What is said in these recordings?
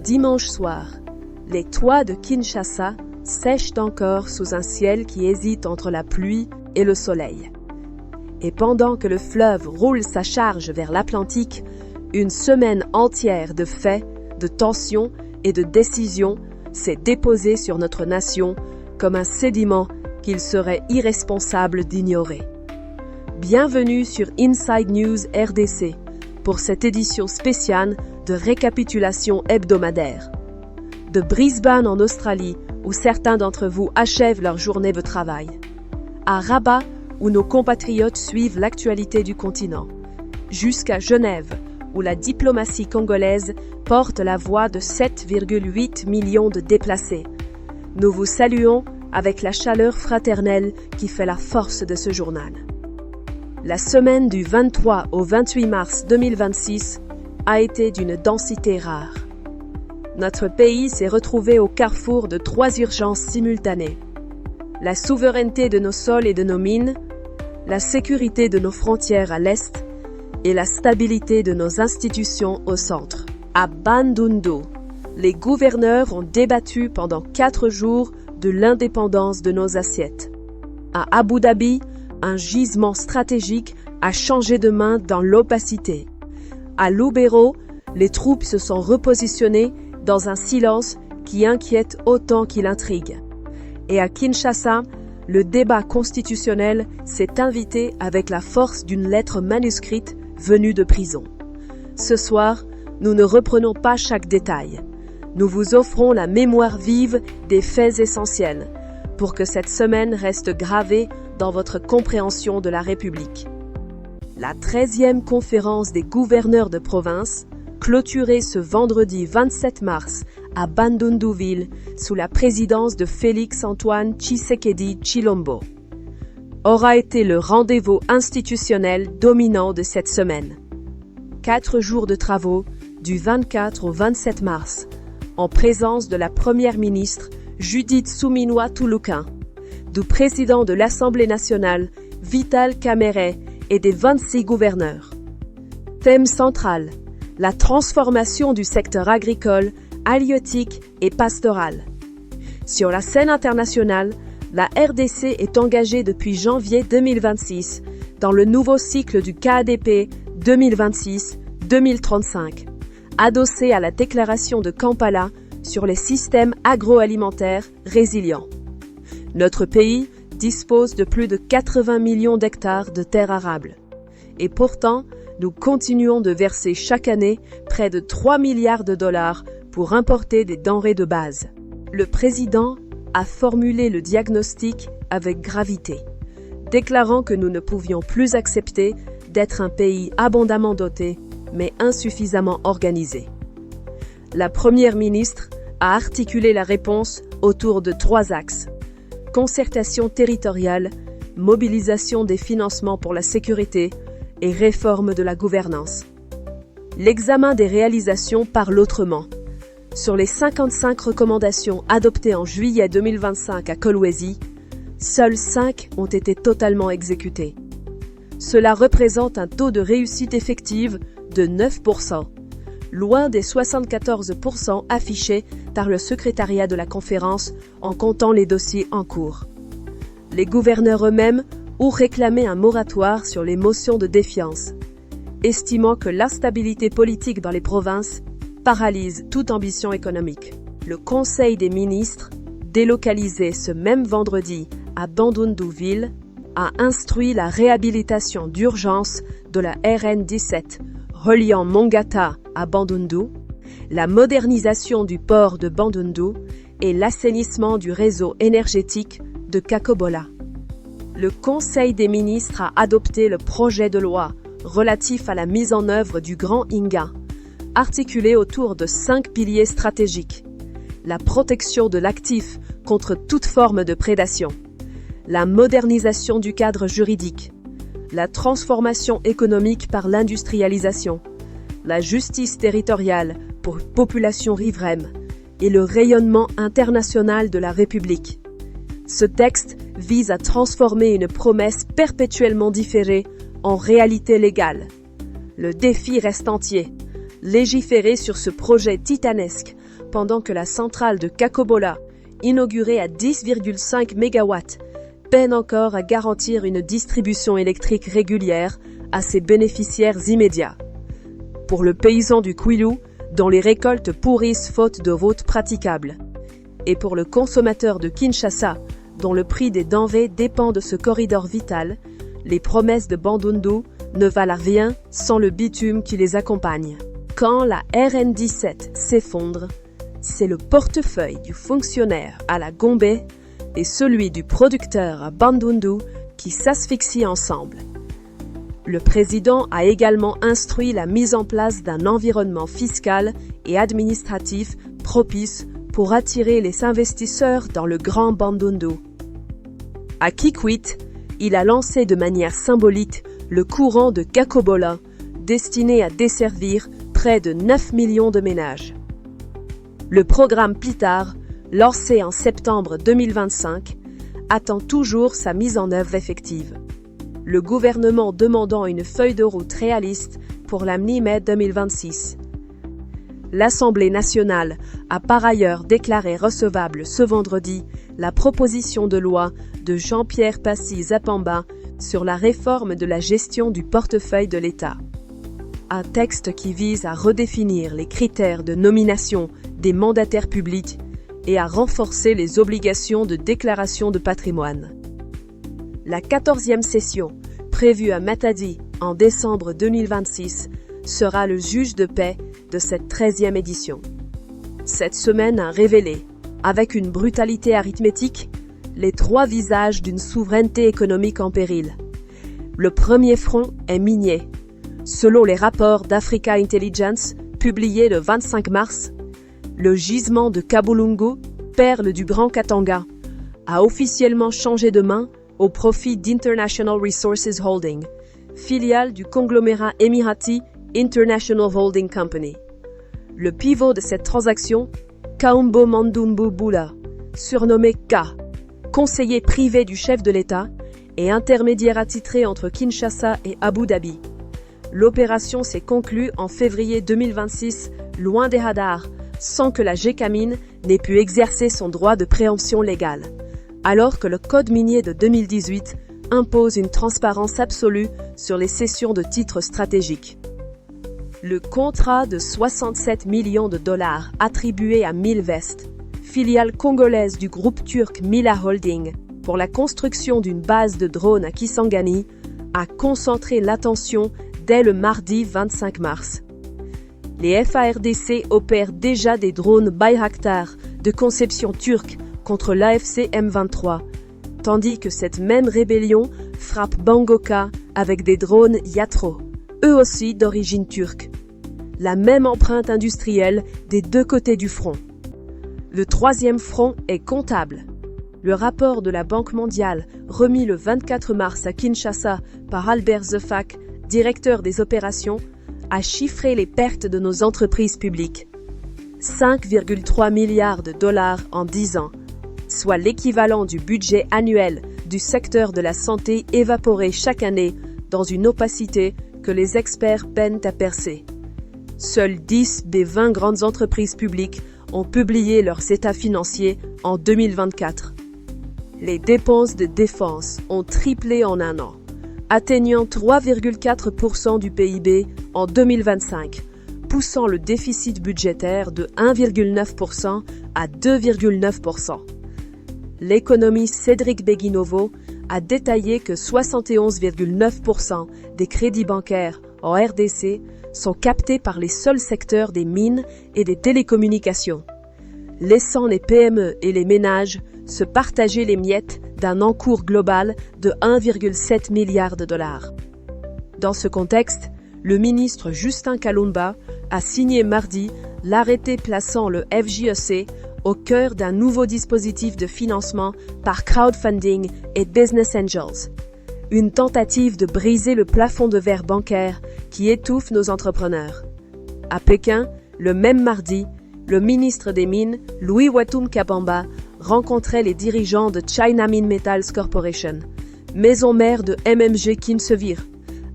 Dimanche soir, les toits de Kinshasa sèchent encore sous un ciel qui hésite entre la pluie et le soleil. Et pendant que le fleuve roule sa charge vers l'Atlantique, une semaine entière de faits, de tensions et de décisions s'est déposée sur notre nation comme un sédiment qu'il serait irresponsable d'ignorer. Bienvenue sur Inside News RDC pour cette édition spéciale de récapitulation hebdomadaire. De Brisbane en Australie, où certains d'entre vous achèvent leur journée de travail, à Rabat, où nos compatriotes suivent l'actualité du continent, jusqu'à Genève, où la diplomatie congolaise porte la voix de 7,8 millions de déplacés. Nous vous saluons avec la chaleur fraternelle qui fait la force de ce journal. La semaine du 23 au 28 mars 2026 a été d'une densité rare. Notre pays s'est retrouvé au carrefour de 3 urgences simultanées. La souveraineté de nos sols et de nos mines, la sécurité de nos frontières à l'est et la stabilité de nos institutions au centre. À Bandundu, les gouverneurs ont débattu pendant 4 jours de l'indépendance de nos assiettes. À Abu Dhabi, un gisement stratégique a changé de main dans l'opacité. À Lubero, les troupes se sont repositionnées dans un silence qui inquiète autant qu'il intrigue. Et à Kinshasa, le débat constitutionnel s'est invité avec la force d'une lettre manuscrite venue de prison. Ce soir, nous ne reprenons pas chaque détail. Nous vous offrons la mémoire vive des faits essentiels pour que cette semaine reste gravée dans votre compréhension de la République. La 13e conférence des gouverneurs de province, clôturée ce vendredi 27 mars à Bandundu-ville sous la présidence de Félix-Antoine Tshisekedi Tshilombo, aura été le rendez-vous institutionnel dominant de cette semaine. 4 jours de travaux, du 24 au 27 mars, en présence de la première ministre Judith Suminwa-Tuluka, du président de l'Assemblée nationale Vital Kamerhe et des 26 gouverneurs. Thème central, la transformation du secteur agricole, halieutique et pastoral. Sur la scène internationale, la RDC est engagée depuis janvier 2026 dans le nouveau cycle du KADP 2026-2035, adossé à la déclaration de Kampala sur les systèmes agroalimentaires résilients. Notre pays dispose de plus de 80 millions d'hectares de terres arables. Et pourtant, nous continuons de verser chaque année près de 3 milliards de dollars pour importer des denrées de base. Le président a formulé le diagnostic avec gravité, déclarant que nous ne pouvions plus accepter d'être un pays abondamment doté, mais insuffisamment organisé. La première ministre a articulé la réponse autour de 3 axes: concertation territoriale, mobilisation des financements pour la sécurité et réforme de la gouvernance. L'examen des réalisations parle autrement. Sur les 55 recommandations adoptées en juillet 2025 à Kolwezi, seules 5 ont été totalement exécutées. Cela représente un taux de réussite effective de 9%, loin des 74% affichés par le secrétariat de la conférence en comptant les dossiers en cours. Les gouverneurs eux-mêmes ont réclamé un moratoire sur les motions de défiance, estimant que l'instabilité politique dans les provinces paralyse toute ambition économique. Le Conseil des ministres, délocalisé ce même vendredi à Bandundu-ville, a instruit la réhabilitation d'urgence de la RN 17 reliant Mongata à Bandundu, la modernisation du port de Bandundu et l'assainissement du réseau énergétique de Kakobola. Le Conseil des ministres a adopté le projet de loi relatif à la mise en œuvre du Grand Inga, articulé autour de 5 piliers stratégiques: la protection de l'actif contre toute forme de prédation, la modernisation du cadre juridique, la transformation économique par l'industrialisation, la justice territoriale pour population riveraine et le rayonnement international de la République. Ce texte vise à transformer une promesse perpétuellement différée en réalité légale. Le défi reste entier: légiférer sur ce projet titanesque pendant que la centrale de Kakobola, inaugurée à 10,5 MW, peine encore à garantir une distribution électrique régulière à ses bénéficiaires immédiats. Pour le paysan du Kwilu, dont les récoltes pourrissent faute de routes praticables. Et pour le consommateur de Kinshasa, dont le prix des denrées dépend de ce corridor vital, les promesses de Bandundu ne valent rien sans le bitume qui les accompagne. Quand la RN17 s'effondre, c'est le portefeuille du fonctionnaire à la Gombe et celui du producteur à Bandundu qui s'asphyxient ensemble. Le président a également instruit la mise en place d'un environnement fiscal et administratif propice pour attirer les investisseurs dans le Grand Bandundu. À Kikwit, il a lancé de manière symbolique le courant de Kakobola, destiné à desservir près de 9 millions de ménages. Le programme PITAR, lancé en septembre 2025, attend toujours sa mise en œuvre effective. Le gouvernement demandant une feuille de route réaliste pour la mi-mai 2026. L'Assemblée nationale a par ailleurs déclaré recevable ce vendredi la proposition de loi de Jean-Pierre Passy-Zapamba sur la réforme de la gestion du portefeuille de l'État. Un texte qui vise à redéfinir les critères de nomination des mandataires publics et à renforcer les obligations de déclaration de patrimoine. La 14e session, prévue à Matadi en décembre 2026, sera le juge de paix de cette 13e édition. Cette semaine a révélé, avec une brutalité arithmétique, les 3 visages d'une souveraineté économique en péril. Le premier front est minier. Selon les rapports d'Africa Intelligence publiés le 25 mars, le gisement de Kabulungu, perle du Grand Katanga, a officiellement changé de main au profit d'International Resources Holding, filiale du conglomérat émirati International Holding Company. Le pivot de cette transaction, Kaumbo Mandumbu Bula, surnommé K, conseiller privé du chef de l'État et intermédiaire attitré entre Kinshasa et Abu Dhabi. L'opération s'est conclue en février 2026, loin des radars, sans que la GECAMIN n'ait pu exercer son droit de préemption légale, alors que le Code minier de 2018 impose une transparence absolue sur les cessions de titres stratégiques. Le contrat de 67 millions de dollars attribué à Milvest, filiale congolaise du groupe turc Mila Holding, pour la construction d'une base de drones à Kisangani, a concentré l'attention dès le mardi 25 mars. Les FARDC opèrent déjà des drones Bayraktar de conception turque contre l'AFC M23, tandis que cette même rébellion frappe Bangoka avec des drones Yatro, eux aussi d'origine turque. La même empreinte industrielle des deux côtés du front. Le 3e front est comptable. Le rapport de la Banque mondiale, remis le 24 mars à Kinshasa par Albert Zefak, directeur des opérations, a chiffré les pertes de nos entreprises publiques. 5,3 milliards de dollars en 10 ans, soit l'équivalent du budget annuel du secteur de la santé évaporé chaque année dans une opacité que les experts peinent à percer. Seules 10 des 20 grandes entreprises publiques ont publié leurs états financiers en 2024. Les dépenses de défense ont triplé en un an, atteignant 3,4% du PIB en 2025, poussant le déficit budgétaire de 1,9% à 2,9%. L'économiste Cédric Beguinovo a détaillé que 71,9% des crédits bancaires en RDC sont captés par les seuls secteurs des mines et des télécommunications, laissant les PME et les ménages se partager les miettes d'un encours global de 1,7 milliard de dollars. Dans ce contexte, le ministre Justin Kalumba a signé mardi l'arrêté plaçant le FJEC au cœur d'un nouveau dispositif de financement par crowdfunding et business angels. Une tentative de briser le plafond de verre bancaire qui étouffe nos entrepreneurs. À Pékin, le même mardi, le ministre des Mines, Louis Watum Kabamba, rencontrait les dirigeants de China Min Metals Corporation, maison mère de MMG Kinsevere,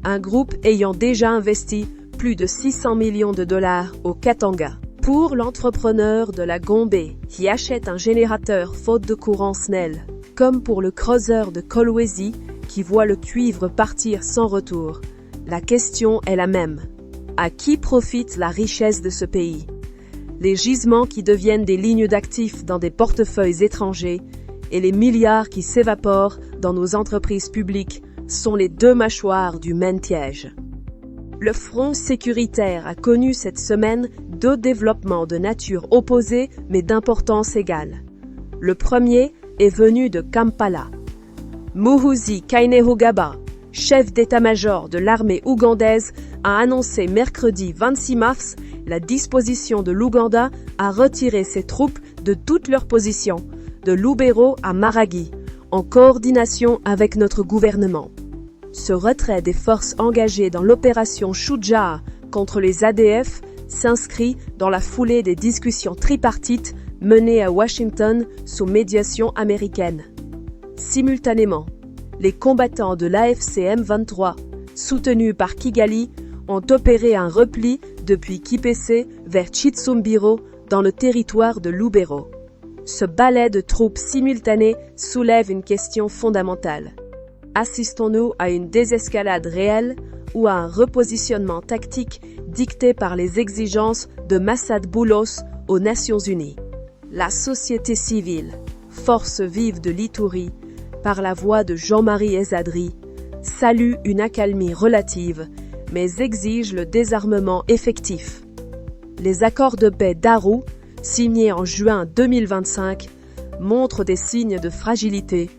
un groupe ayant déjà investi plus de 600 millions de dollars au Katanga. Pour l'entrepreneur de la Gombe qui achète un générateur faute de courant Snell, comme pour le creuseur de Kolwezi qui voit le cuivre partir sans retour, la question est la même. À qui profite la richesse de ce pays? Les gisements qui deviennent des lignes d'actifs dans des portefeuilles étrangers et les milliards qui s'évaporent dans nos entreprises publiques sont les deux mâchoires du même piège. Le front sécuritaire a connu cette semaine deux développements de nature opposée mais d'importance égale. Le premier est venu de Kampala. Muhoozi Kainerugaba, chef d'état-major de l'armée ougandaise, a annoncé mercredi 26 mars la disposition de l'Ouganda à retirer ses troupes de toutes leurs positions, de Lubero à Maragi, en coordination avec notre gouvernement. Ce retrait des forces engagées dans l'opération Shujaa contre les ADF s'inscrit dans la foulée des discussions tripartites menées à Washington sous médiation américaine. Simultanément, les combattants de l'AFC M23, soutenus par Kigali, ont opéré un repli depuis Kipese vers Chitsumbiro dans le territoire de Lubero. Ce balai de troupes simultanées soulève une question fondamentale. Assistons-nous à une désescalade réelle ou à un repositionnement tactique dicté par les exigences de Massad Boulos aux Nations Unies? La société civile, force vive de l'Ituri, par la voix de Jean-Marie Ezadri, salue une accalmie relative, mais exige le désarmement effectif. Les accords de paix d'Arusha, signés en juin 2025, montrent des signes de fragilité,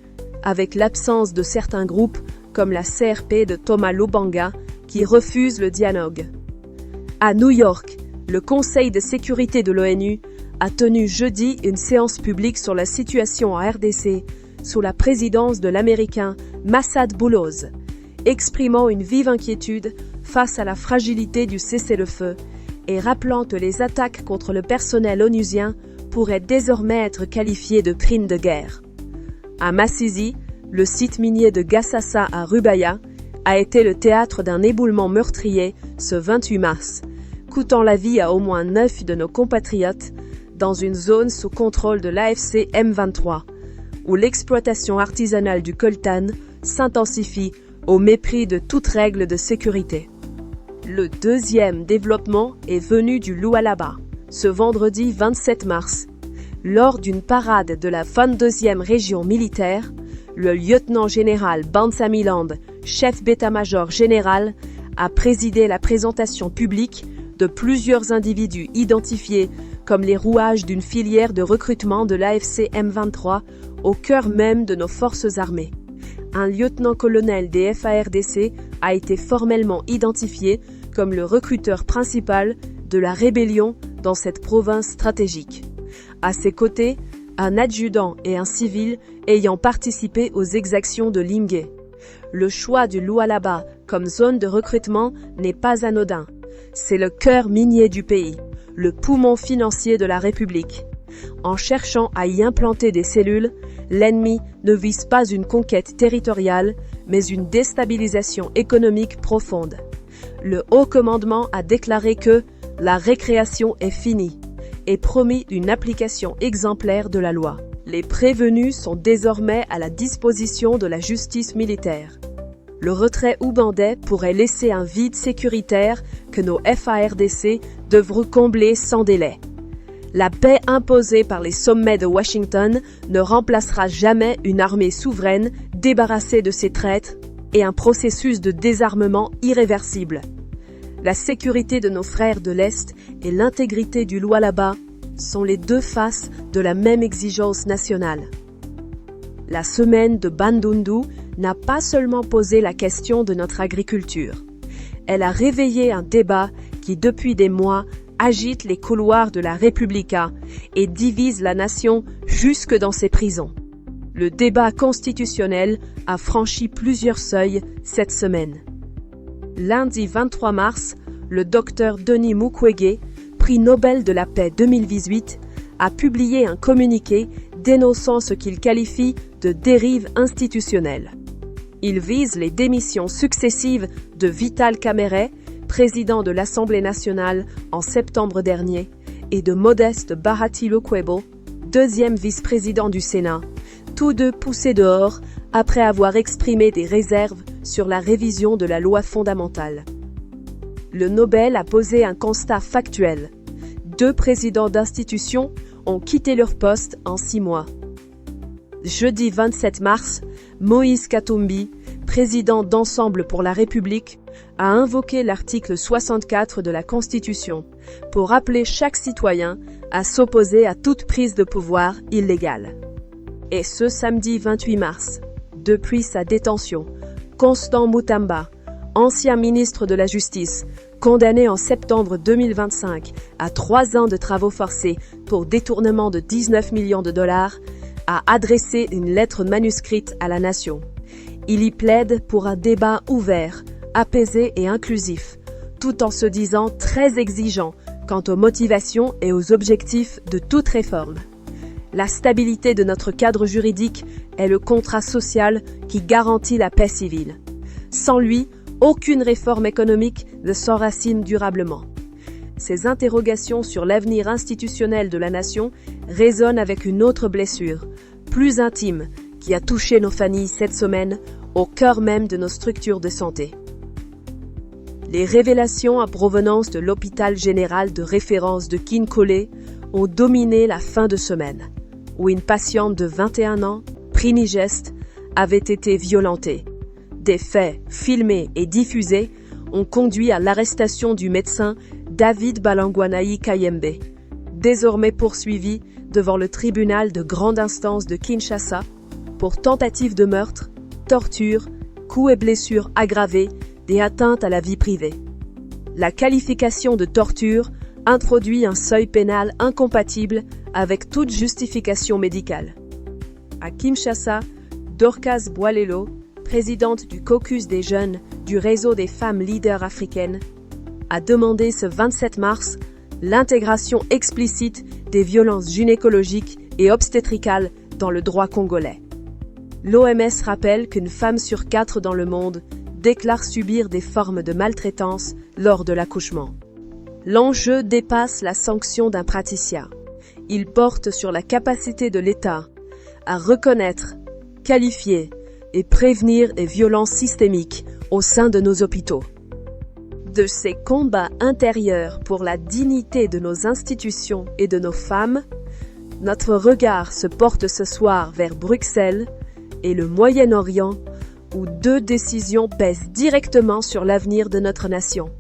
avec l'absence de certains groupes comme la CRP de Thomas Lubanga, qui refusent le dialogue. À New York, le Conseil de sécurité de l'ONU a tenu jeudi une séance publique sur la situation en RDC, sous la présidence de l'Américain Massad Boulos, exprimant une vive inquiétude face à la fragilité du cessez-le-feu et rappelant que les attaques contre le personnel onusien pourraient désormais être qualifiées de crimes de guerre. À Masisi, le site minier de Gassasa à Rubaya a été le théâtre d'un éboulement meurtrier ce 28 mars, coûtant la vie à au moins 9 de nos compatriotes dans une zone sous contrôle de l'AFC M23, où l'exploitation artisanale du coltan s'intensifie au mépris de toute règle de sécurité. Le deuxième développement est venu du Lualaba, ce vendredi 27 mars. Lors d'une parade de la 22e région militaire, le lieutenant-général Bansamiland, chef d'état-major général, a présidé la présentation publique de plusieurs individus identifiés comme les rouages d'une filière de recrutement de l'AFC M23 au cœur même de nos forces armées. Un lieutenant-colonel des FARDC a été formellement identifié comme le recruteur principal de la rébellion dans cette province stratégique. À ses côtés, un adjudant et un civil ayant participé aux exactions de Lingué. Le choix du Lualaba comme zone de recrutement n'est pas anodin. C'est le cœur minier du pays, le poumon financier de la République. En cherchant à y implanter des cellules, l'ennemi ne vise pas une conquête territoriale, mais une déstabilisation économique profonde. Le haut commandement a déclaré que la récréation est finie et promis une application exemplaire de la loi. Les prévenus sont désormais à la disposition de la justice militaire. Le retrait ougandais pourrait laisser un vide sécuritaire que nos FARDC devront combler sans délai. La paix imposée par les sommets de Washington ne remplacera jamais une armée souveraine débarrassée de ses traites et un processus de désarmement irréversible. La sécurité de nos frères de l'Est et l'intégrité du Lualaba sont les deux faces de la même exigence nationale. La semaine de Bandundu n'a pas seulement posé la question de notre agriculture. Elle a réveillé un débat qui, depuis des mois, agite les couloirs de la Repubblica et divise la nation jusque dans ses prisons. Le débat constitutionnel a franchi plusieurs seuils cette semaine. Lundi 23 mars, le docteur Denis Mukwege, prix Nobel de la paix 2018, a publié un communiqué dénonçant ce qu'il qualifie de dérive institutionnelle. Il vise les démissions successives de Vital Kamerhe, président de l'Assemblée nationale en septembre dernier, et de Modeste Bahati Lukwebo, deuxième vice-président du Sénat, tous deux poussés dehors après avoir exprimé des réserves sur la révision de la loi fondamentale. Le Nobel a posé un constat factuel. 2 présidents d'institutions ont quitté leur poste en 6 mois. Jeudi 27 mars, Moïse Katumbi, président d'Ensemble pour la République, a invoqué l'article 64 de la Constitution pour appeler chaque citoyen à s'opposer à toute prise de pouvoir illégale. Et ce samedi 28 mars, depuis sa détention, Constant Mutamba, ancien ministre de la Justice, condamné en septembre 2025 à 3 ans de travaux forcés pour détournement de 19 millions de dollars, a adressé une lettre manuscrite à la nation. Il y plaide pour un débat ouvert, apaisé et inclusif, tout en se disant très exigeant quant aux motivations et aux objectifs de toute réforme. La stabilité de notre cadre juridique est le contrat social qui garantit la paix civile. Sans lui, aucune réforme économique ne s'enracine durablement. Ces interrogations sur l'avenir institutionnel de la nation résonnent avec une autre blessure, plus intime, qui a touché nos familles cette semaine, au cœur même de nos structures de santé. Les révélations en provenance de l'hôpital général de référence de Kinkole ont dominé la fin de semaine, où une patiente de 21 ans, Prinigest, avait été violentée. Des faits filmés et diffusés ont conduit à l'arrestation du médecin David Balangwanayi Kayembe, désormais poursuivi devant le tribunal de grande instance de Kinshasa pour tentative de meurtre, torture, coups et blessures aggravés et atteintes à la vie privée. La qualification de torture introduit un seuil pénal incompatible avec toute justification médicale. À Kinshasa, Dorcas Boilelo, présidente du caucus des jeunes du réseau des femmes leaders africaines, a demandé ce 27 mars l'intégration explicite des violences gynécologiques et obstétricales dans le droit congolais. L'OMS rappelle qu'une femme sur 4 dans le monde déclare subir des formes de maltraitance lors de l'accouchement. L'enjeu dépasse la sanction d'un praticien. Il porte sur la capacité de l'État à reconnaître, qualifier et prévenir les violences systémiques au sein de nos hôpitaux. De ces combats intérieurs pour la dignité de nos institutions et de nos femmes, notre regard se porte ce soir vers Bruxelles et le Moyen-Orient, où 2 décisions pèsent directement sur l'avenir de notre nation.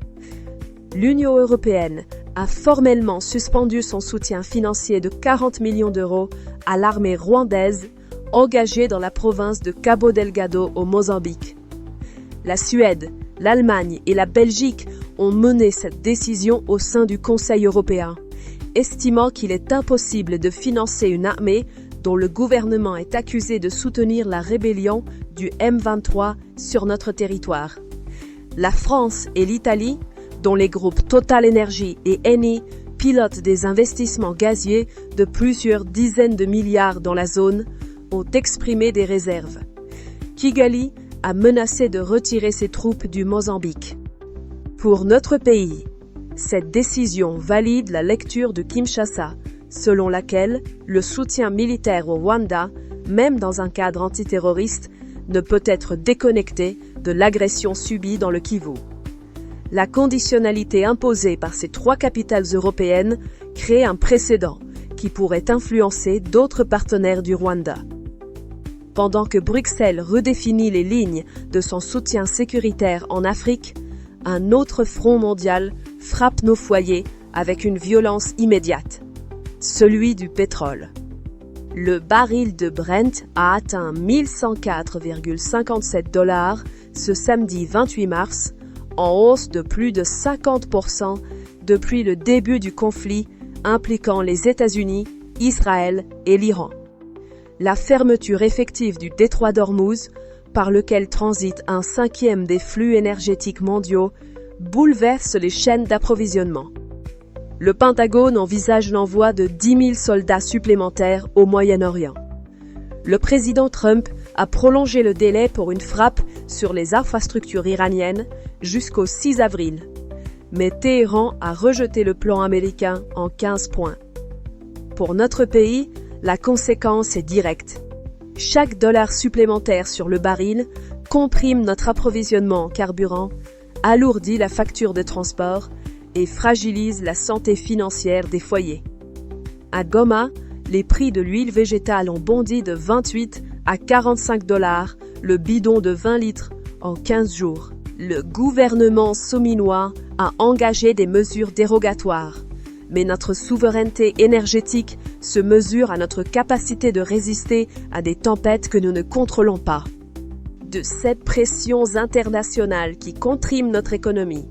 L'Union européenne a formellement suspendu son soutien financier de 40 millions d'euros à l'armée rwandaise engagée dans la province de Cabo Delgado au Mozambique. La Suède, l'Allemagne et la Belgique ont mené cette décision au sein du Conseil européen, estimant qu'il est impossible de financer une armée dont le gouvernement est accusé de soutenir la rébellion du M23 sur notre territoire. La France et l'Italie, dont les groupes Total Energy et Eni pilotent des investissements gaziers de plusieurs dizaines de milliards dans la zone, ont exprimé des réserves. Kigali a menacé de retirer ses troupes du Mozambique. Pour notre pays, cette décision valide la lecture de Kinshasa, selon laquelle le soutien militaire au Rwanda, même dans un cadre antiterroriste, ne peut être déconnecté de l'agression subie dans le Kivu. La conditionnalité imposée par ces 3 capitales européennes crée un précédent qui pourrait influencer d'autres partenaires du Rwanda. Pendant que Bruxelles redéfinit les lignes de son soutien sécuritaire en Afrique, un autre front mondial frappe nos foyers avec une violence immédiate, celui du pétrole. Le baril de Brent a atteint 1104,57 $ ce samedi 28 mars, en hausse de plus de 50% depuis le début du conflit impliquant les États-Unis, Israël et l'Iran. La fermeture effective du détroit d'Ormuz, par lequel transite un 1/5 des flux énergétiques mondiaux, bouleverse les chaînes d'approvisionnement. Le Pentagone envisage l'envoi de 10 000 soldats supplémentaires au Moyen-Orient. Le président Trump a prolongé le délai pour une frappe sur les infrastructures iraniennes jusqu'au 6 avril. mais Téhéran a rejeté le plan américain en 15 points. Pour notre pays, la conséquence est directe. Chaque dollar supplémentaire sur le baril comprime notre approvisionnement en carburant, alourdit la facture de transport et fragilise la santé financière des foyers. À Goma, les prix de l'huile végétale ont bondi de 28 à 45 dollars le bidon de 20 litres en 15 jours. Le gouvernement sominois a engagé des mesures dérogatoires, mais notre souveraineté énergétique se mesure à notre capacité de résister à des tempêtes que nous ne contrôlons pas. De ces pressions internationales qui compriment notre économie,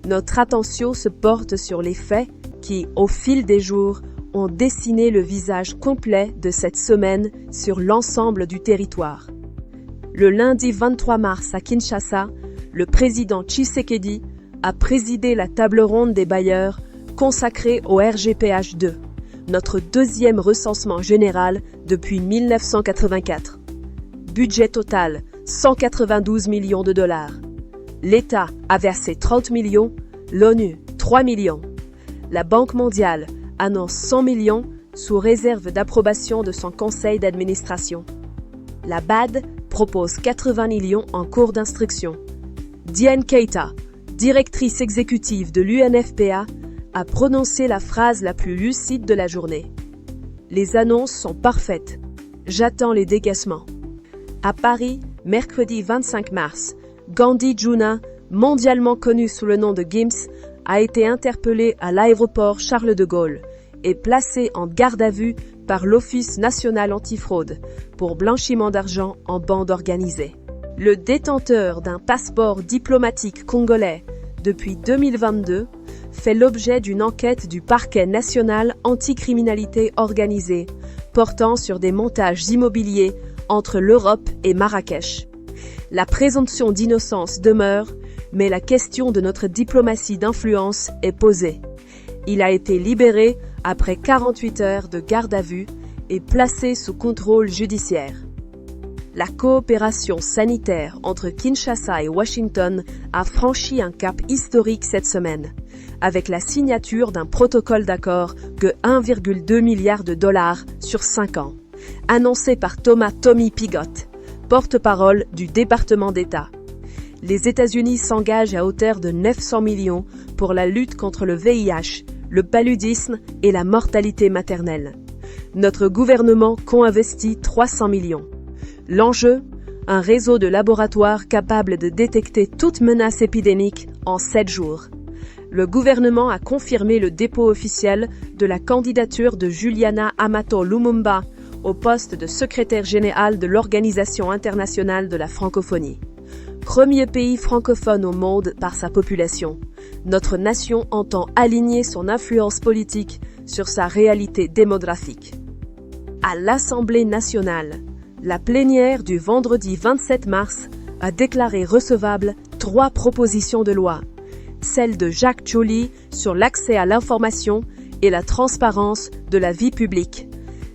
notre attention se porte sur les faits qui, au fil des jours, ont dessiné le visage complet de cette semaine sur l'ensemble du territoire. Le lundi 23 mars à Kinshasa, le président Tshisekedi a présidé la table ronde des bailleurs consacrée au RGPH2, notre deuxième recensement général depuis 1984. Budget total, 192 millions de dollars. L'État a versé 30 millions, l'ONU 3 millions. La Banque mondiale annonce 100 millions sous réserve d'approbation de son conseil d'administration. La BAD propose 80 millions en cours d'instruction. Diane Keita, directrice exécutive de l'UNFPA, a prononcé la phrase la plus lucide de la journée. Les annonces sont parfaites. J'attends les décaissements. À Paris, mercredi 25 mars, Gandhi Juna, mondialement connu sous le nom de Gims, a été interpellé à l'aéroport Charles de Gaulle et placé en garde à vue par l'Office national antifraude pour blanchiment d'argent en bande organisée. Le détenteur d'un passeport diplomatique congolais depuis 2022 fait l'objet d'une enquête du parquet national anticriminalité organisée portant sur des montages immobiliers entre l'Europe et Marrakech. La présomption d'innocence demeure, mais la question de notre diplomatie d'influence est posée. Il a été libéré après 48 heures de garde à vue et placé sous contrôle judiciaire. La coopération sanitaire entre Kinshasa et Washington a franchi un cap historique cette semaine, avec la signature d'un protocole d'accord de 1,2 milliard de dollars sur 5 ans, annoncé par Tommy Piggott, porte-parole du département d'État. Les États-Unis s'engagent à hauteur de 900 millions pour la lutte contre le VIH, le paludisme et la mortalité maternelle. Notre gouvernement co-investit 300 millions. L'enjeu, un réseau de laboratoires capable de détecter toute menace épidémique en 7 jours. Le gouvernement a confirmé le dépôt officiel de la candidature de Juliana Amato Lumumba au poste de secrétaire général de l'Organisation internationale de la francophonie. Premier pays francophone au monde par sa population, notre nation entend aligner son influence politique sur sa réalité démographique. À l'Assemblée nationale, la plénière du vendredi 27 mars a déclaré recevables 3 propositions de loi. Celle de Jacques Joly sur l'accès à l'information et la transparence de la vie publique.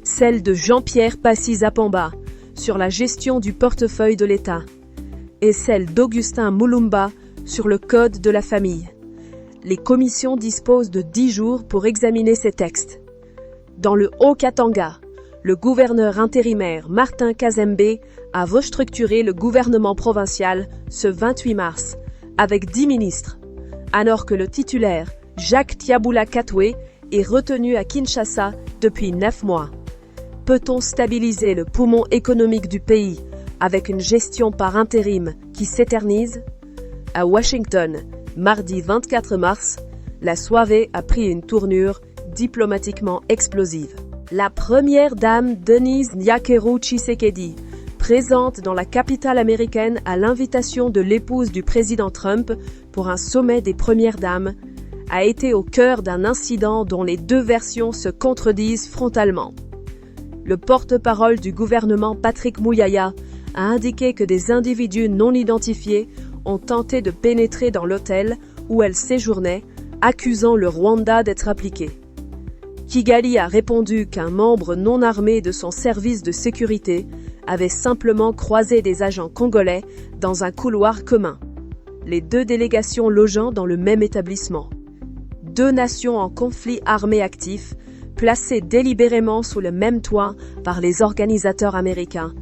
Celle de Jean-Pierre Passy-Zapamba sur la gestion du portefeuille de l'État. Et celle d'Augustin Mulumba sur le code de la famille. Les commissions disposent de 10 jours pour examiner ces textes. Dans le Haut-Katanga, le gouverneur intérimaire Martin Kazembe a restructuré le gouvernement provincial ce 28 mars, avec 10 ministres, alors que le titulaire, Jacques Tiabula Katwe, est retenu à Kinshasa depuis 9 mois. Peut-on stabiliser le poumon économique du pays avec une gestion par intérim qui s'éternise? À Washington, mardi 24 mars, la soirée a pris une tournure diplomatiquement explosive. La première dame Denise Nyakeru Tshisekedi, présente dans la capitale américaine à l'invitation de l'épouse du président Trump pour un sommet des premières dames, a été au cœur d'un incident dont les 2 versions se contredisent frontalement. Le porte-parole du gouvernement Patrick Muyaya a indiqué que des individus non identifiés ont tenté de pénétrer dans l'hôtel où elle séjournait, accusant le Rwanda d'être impliqué. Kigali a répondu qu'un membre non armé de son service de sécurité avait simplement croisé des agents congolais dans un couloir commun, les 2 délégations logeant dans le même établissement. deux nations en conflit armé actif, placées délibérément sous le même toit par les organisateurs américains,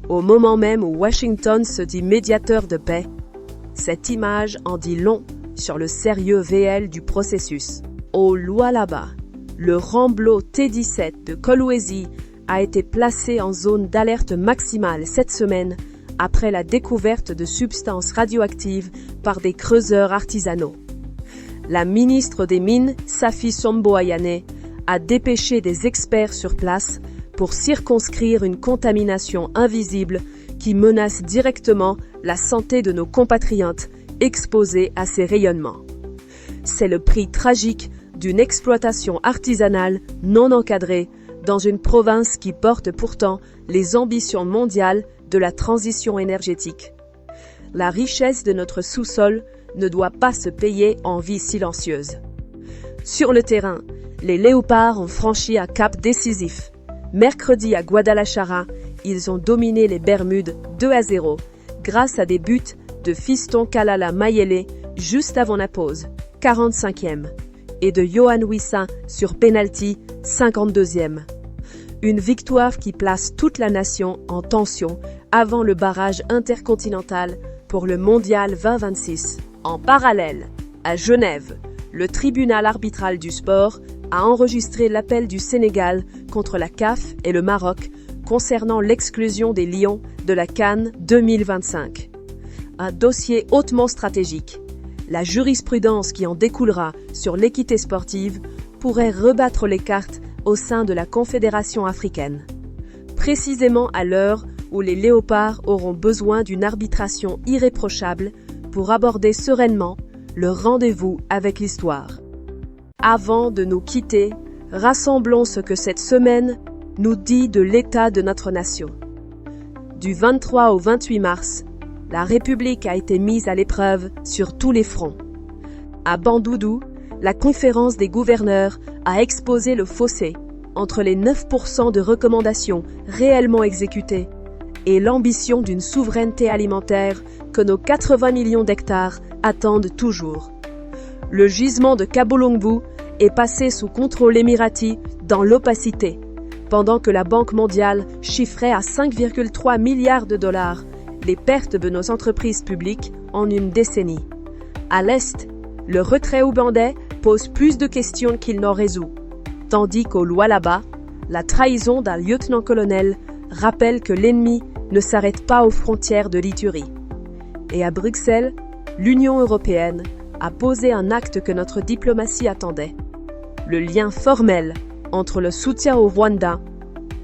au moment même où Washington se dit médiateur de paix. Cette image en dit long sur le sérieux réel du processus. Au Lualaba, le Ramblo T-17 de Kolwezi a été placé en zone d'alerte maximale cette semaine après la découverte de substances radioactives par des creuseurs artisanaux. La ministre des Mines, Safi Sombo Ayane, a dépêché des experts sur place pour circonscrire une contamination invisible qui menace directement la santé de nos compatriotes exposés à ces rayonnements. C'est le prix tragique d'une exploitation artisanale non encadrée dans une province qui porte pourtant les ambitions mondiales de la transition énergétique. La richesse de notre sous-sol ne doit pas se payer en vie silencieuse. Sur le terrain, les Léopards ont franchi un cap décisif. Mercredi à Guadalajara, ils ont dominé les Bermudes 2-0 grâce à des buts de Fiston Kalala Mayele juste avant la pause, 45e, et de Yohan Wissa sur penalty, 52e. Une victoire qui place toute la nation en tension avant le barrage intercontinental pour le Mondial 2026. En parallèle, à Genève, le tribunal arbitral du sport a enregistré l'appel du Sénégal contre la CAF et le Maroc concernant l'exclusion des Lions de la CAN 2025. Un dossier hautement stratégique. La jurisprudence qui en découlera sur l'équité sportive pourrait rebattre les cartes au sein de la Confédération africaine. Précisément à l'heure où les Léopards auront besoin d'une arbitration irréprochable pour aborder sereinement leur rendez-vous avec l'histoire. Avant de nous quitter, rassemblons ce que cette semaine nous dit de l'état de notre nation. Du 23 au 28 mars, la République a été mise à l'épreuve sur tous les fronts. À Bandundu, la conférence des gouverneurs a exposé le fossé entre les 9% de recommandations réellement exécutées et l'ambition d'une souveraineté alimentaire que nos 80 millions d'hectares attendent toujours. Le gisement de Kabolongbu est passé sous contrôle émirati dans l'opacité, pendant que la Banque mondiale chiffrait à 5,3 milliards de dollars les pertes de nos entreprises publiques en une décennie. À l'Est, le retrait ougandais pose plus de questions qu'il n'en résout, tandis qu'au Lualaba, la trahison d'un lieutenant-colonel rappelle que l'ennemi ne s'arrête pas aux frontières de l'Ituri. Et à Bruxelles, l'Union européenne a posé un acte que notre diplomatie attendait. Le lien formel entre le soutien au Rwanda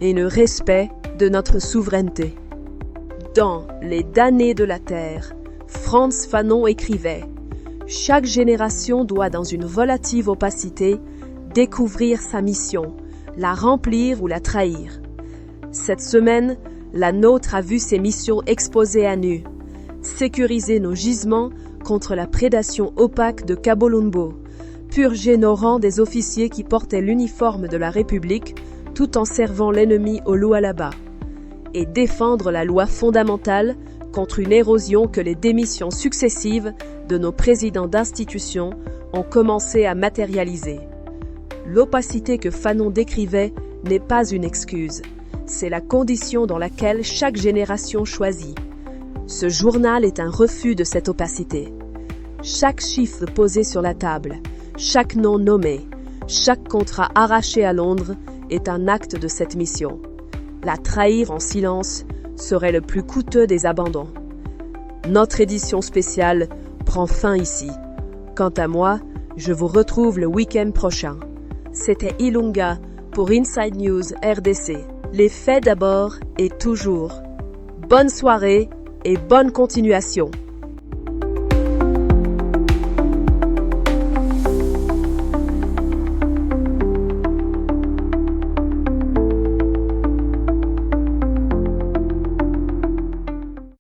et le respect de notre souveraineté. Dans Les damnés de la terre, Frantz Fanon écrivait « Chaque génération doit, dans une relative opacité, découvrir sa mission, la remplir ou la trahir. » Cette semaine, la nôtre a vu ses missions exposées à nu. Sécuriser nos gisements contre la prédation opaque de Kabolongbu, purger nos rangs des officiers qui portaient l'uniforme de la République tout en servant l'ennemi au Lualaba, et défendre la loi fondamentale contre une érosion que les démissions successives de nos présidents d'institutions ont commencé à matérialiser. L'opacité que Fanon décrivait n'est pas une excuse, c'est la condition dans laquelle chaque génération choisit. Ce journal est un refus de cette opacité. Chaque chiffre posé sur la table, chaque nom nommé, chaque contrat arraché à Londres est un acte de cette mission. La trahir en silence serait le plus coûteux des abandons. Notre édition spéciale prend fin ici. Quant à moi, je vous retrouve le week-end prochain. C'était Ilunga pour Inside News RDC. Les faits d'abord et toujours. Bonne soirée et bonne continuation.